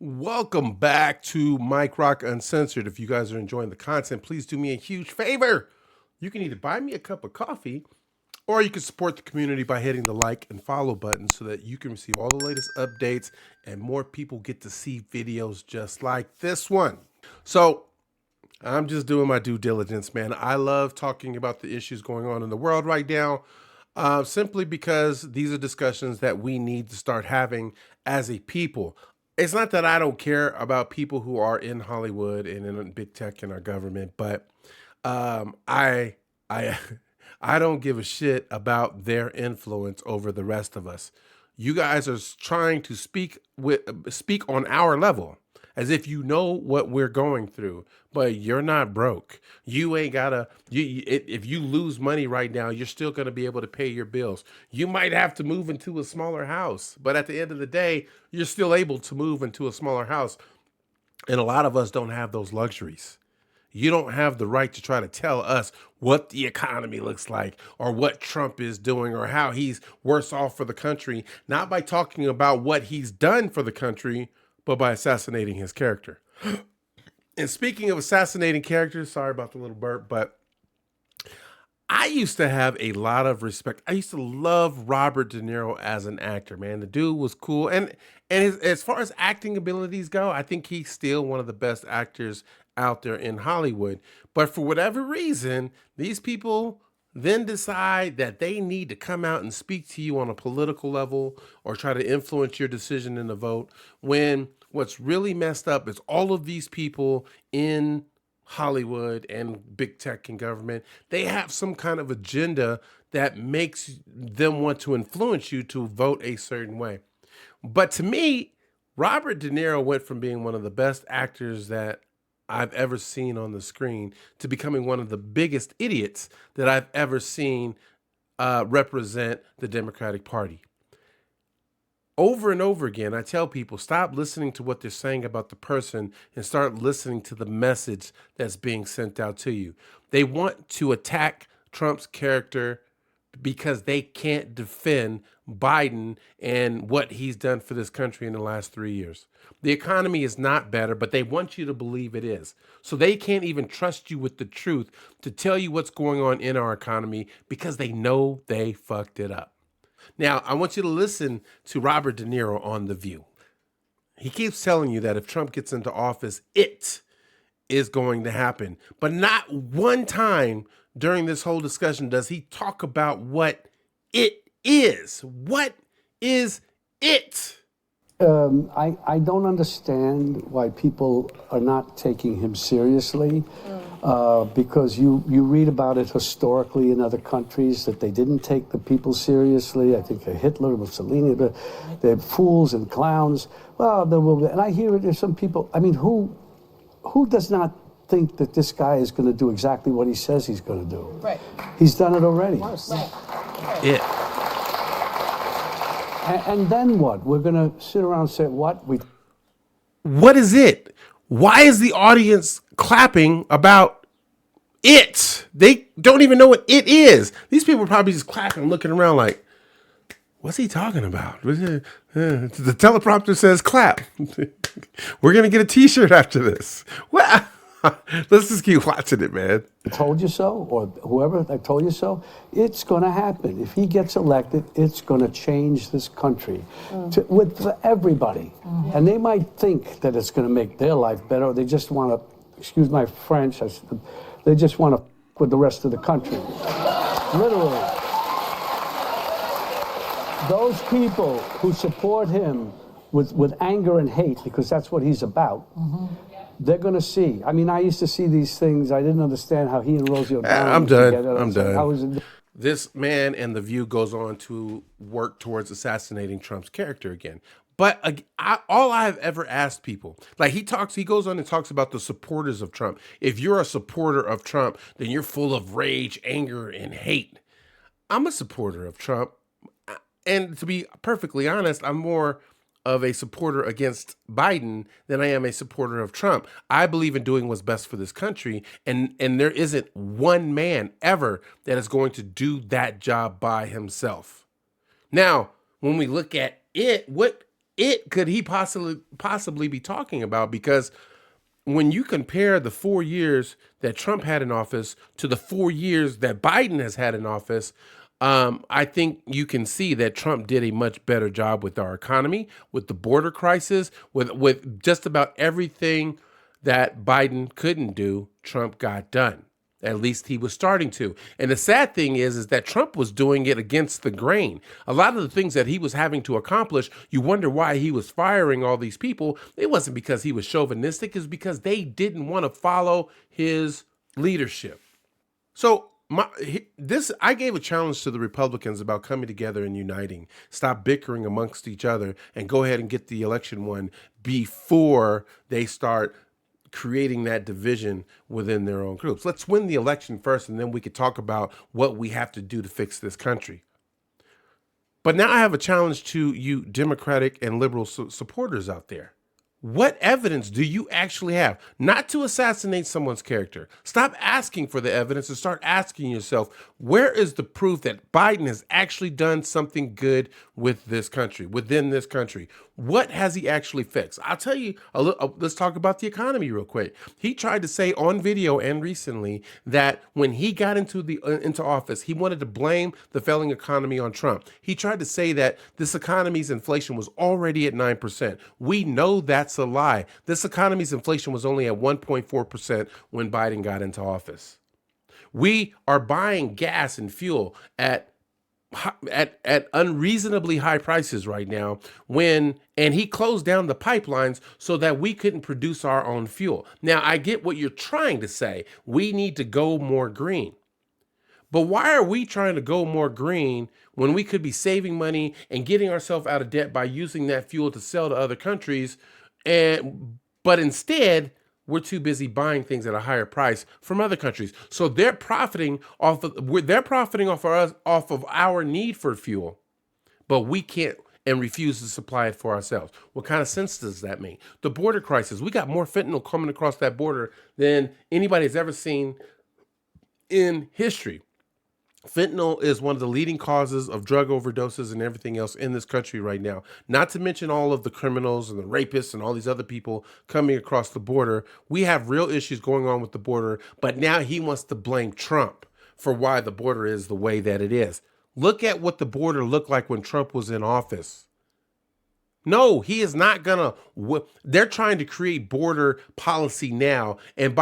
Welcome back to Mike Rock Uncensored. If you guys are enjoying the content, please do me a huge favor. You can either buy me a cup of coffee or you can support the community by hitting the like and follow button so that you can receive all the latest updates and more people get to see videos just like this one. So I'm just doing my due diligence, man. I love talking about the issues going on in the world right now, simply because these are discussions that we need to start having as a people. It's not that I don't care about people who are in Hollywood and in big tech in our government, but I I don't give a shit about their influence over the rest of us. You guys are trying to speak on our level as if you know what we're going through, but you're not broke. You ain't gotta. If you lose money right now, you're still gonna be able to pay your bills. You might have to move into a smaller house, but at the end of the day, you're still able to move into a smaller house. And a lot of us don't have those luxuries. You don't have the right to try to tell us what the economy looks like or what Trump is doing or how he's worse off for the country, not by talking about what he's done for the country, but by assassinating his character. And speaking of assassinating characters, sorry about the little burp, but I used to have a lot of respect. I used to love Robert De Niro as an actor, man. The dude was cool. As far as acting abilities go, I think he's still one of the best actors out there in Hollywood. But for whatever reason, these people then decide that they need to come out and speak to you on a political level or try to influence your decision in the vote when what's really messed up is all of these people in Hollywood and big tech and government, they have some kind of agenda that makes them want to influence you to vote a certain way. But to me, Robert De Niro went from being one of the best actors that I've ever seen on the screen to becoming one of the biggest idiots that I've ever seen represent the Democratic Party. Over and over again, I tell people stop listening to what they're saying about the person and start listening to the message that's being sent out to you. They want to attack Trump's character because they can't defend Biden and what he's done for this country in the last 3 years. The economy is not better, but they want you to believe it is. So they can't even trust you with the truth to tell you what's going on in our economy because they know they fucked it up. Now, I want you to listen to Robert De Niro on The View. He keeps telling you that if Trump gets into office, it is going to happen. But not one time during this whole discussion does he talk about what it is. What is it? I don't understand why people are not taking him seriously, because you read about it historically in other countries that they didn't take the people seriously. I think Hitler, Mussolini, they're fools and clowns. Well, there will be, and I hear it. There's some people. I mean, who does not think that this guy is going to do exactly what he says he's going to do? Right. He's done it already. Right. It. And then what? We're going to sit around and say, what? What is it? Why is the audience clapping about it? They don't even know what it is. These people are probably just clapping, looking around like, what's he talking about? The teleprompter says clap. We're going to get a t-shirt after this. What? Let's just keep watching it, man. I told you so, or whoever, I told you so. It's going to happen. If he gets elected, it's going to change this country for everybody. And they might think that it's going to make their life better. Or they just want to, excuse my French, they just want to with the rest of the country. Literally. Those people who support him with anger and hate, because that's what he's about, they're going to see. I mean, I used to see these things. I didn't understand how he and Rosie O'Donnell I'm done. together. I'm done. How is it? This man and The View goes on to work towards assassinating Trump's character again. But all I've ever asked people, like he goes on and talks about the supporters of Trump. If you're a supporter of Trump, then you're full of rage, anger, and hate. I'm a supporter of Trump. And to be perfectly honest, I'm more of a supporter against Biden than I am a supporter of Trump. I believe in doing what's best for this country, and there isn't one man ever that is going to do that job by himself. Now, when we look at it, what it could he possibly be talking about? Because when you compare the 4 years that Trump had in office to the 4 years that Biden has had in office, I think you can see that Trump did a much better job with our economy, with the border crisis, with just about everything that Biden couldn't do. Trump got done. At least he was starting to. And the sad thing is that Trump was doing it against the grain. A lot of the things that he was having to accomplish, you wonder why he was firing all these people. It wasn't because he was chauvinistic, it's because they didn't want to follow his leadership. So I gave a challenge to the Republicans about coming together and uniting, stop bickering amongst each other, and go ahead and get the election won before they start creating that division within their own groups. Let's win the election first, and then we could talk about what we have to do to fix this country. But now I have a challenge to you Democratic and liberal supporters out there. What evidence do you actually have? Not to assassinate someone's character. Stop asking for the evidence and start asking yourself, where is the proof that Biden has actually done something good with this country, within this country? What has he actually fixed? I'll tell you, let's talk about the economy real quick. He tried to say on video and recently that when he got into office, he wanted to blame the failing economy on Trump. He tried to say that this economy's inflation was already at 9%. We know that's a lie. This economy's inflation was only at 1.4% when Biden got into office. We are buying gas and fuel at unreasonably high prices right now and he closed down the pipelines so that we couldn't produce our own fuel. Now, I get what you're trying to say. We need to go more green. But why are we trying to go more green when we could be saving money and getting ourselves out of debt by using that fuel to sell to other countries? But instead, we're too busy buying things at a higher price from other countries. So they're profiting off of our need for fuel, but we can't and refuse to supply it for ourselves. What kind of sense does that make? The border crisis. We got more fentanyl coming across that border than anybody's ever seen in history. Fentanyl is one of the leading causes of drug overdoses and everything else in this country right now. Not to mention all of the criminals and the rapists and all these other people coming across the border. We have real issues going on with the border, but now he wants to blame Trump for why the border is the way that it is. Look at what the border looked like when Trump was in office. No, he is not gonna. They're trying to create border policy now, and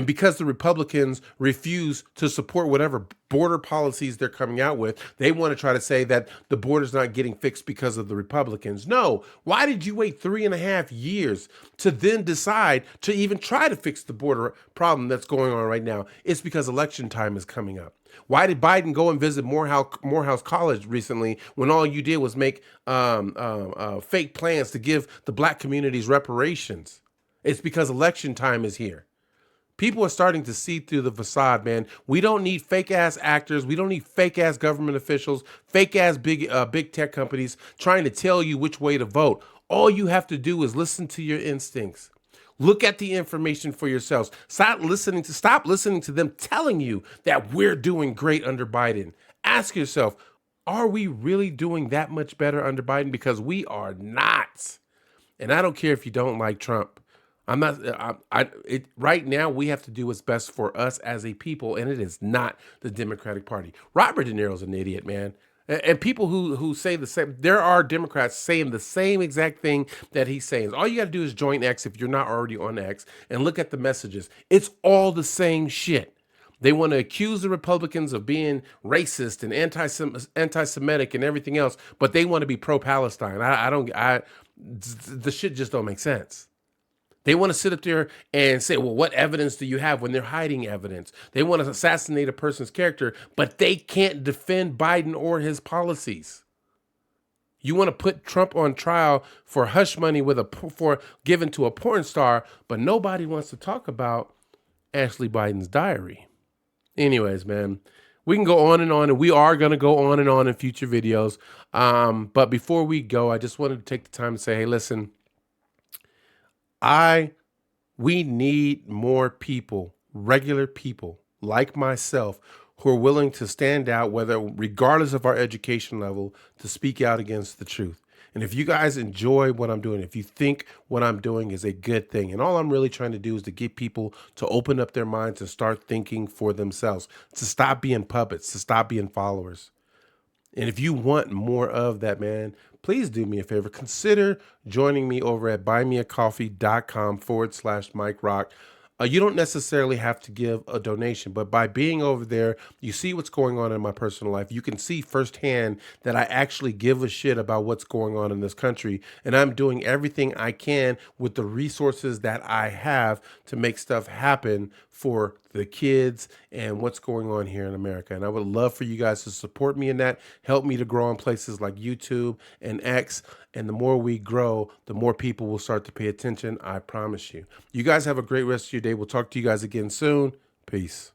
because the Republicans refuse to support whatever border policies they're coming out with, they want to try to say that the border's not getting fixed because of the Republicans. No, why did you wait 3.5 years to then decide to even try to fix the border problem that's going on right now? It's because election time is coming up. Why did Biden go and visit Morehouse College recently when all you did was make fake plans to give the black communities reparations? It's because election time is here. People are starting to see through the facade, man. We don't need fake ass actors. We don't need fake ass government officials, fake ass big tech companies trying to tell you which way to vote. All you have to do is listen to your instincts. Look at the information for yourselves. Stop listening to them telling you that we're doing great under Biden. Ask yourself, are we really doing that much better under Biden? Because we are not. And I don't care if you don't like Trump. I'm not. Right now, we have to do what's best for us as a people, and it is not the Democratic Party. Robert De Niro's an idiot, man. And people who say the same, there are Democrats saying the same exact thing that he's saying. All you got to do is join X if you're not already on X and look at the messages. It's all the same shit. They want to accuse the Republicans of being racist and anti-Semitic and everything else, but they want to be pro-Palestine. The shit just don't make sense. They want to sit up there and say, well, what evidence do you have when they're hiding evidence? They want to assassinate a person's character, but they can't defend Biden or his policies. You want to put Trump on trial for hush money for given to a porn star, but nobody wants to talk about Ashley Biden's diary. Anyways, man, we can go on, and we are going to go on in future videos. But before we go, I just wanted to take the time to say, hey, listen, we need more people, regular people like myself, who are willing to stand out, regardless of our education level, to speak out against the truth. And if you guys enjoy what I'm doing, if you think what I'm doing is a good thing, and all I'm really trying to do is to get people to open up their minds and start thinking for themselves, to stop being puppets, to stop being followers. And if you want more of that, man, please do me a favor. Consider joining me over at buymeacoffee.com/Mike Rock. You don't necessarily have to give a donation, but by being over there, you see what's going on in my personal life. You can see firsthand that I actually give a shit about what's going on in this country. And I'm doing everything I can with the resources that I have to make stuff happen for the kids and what's going on here in America. And I would love for you guys to support me in that, help me to grow in places like YouTube and X. And the more we grow, the more people will start to pay attention. I promise you. You guys have a great rest of your day. We'll talk to you guys again soon. Peace.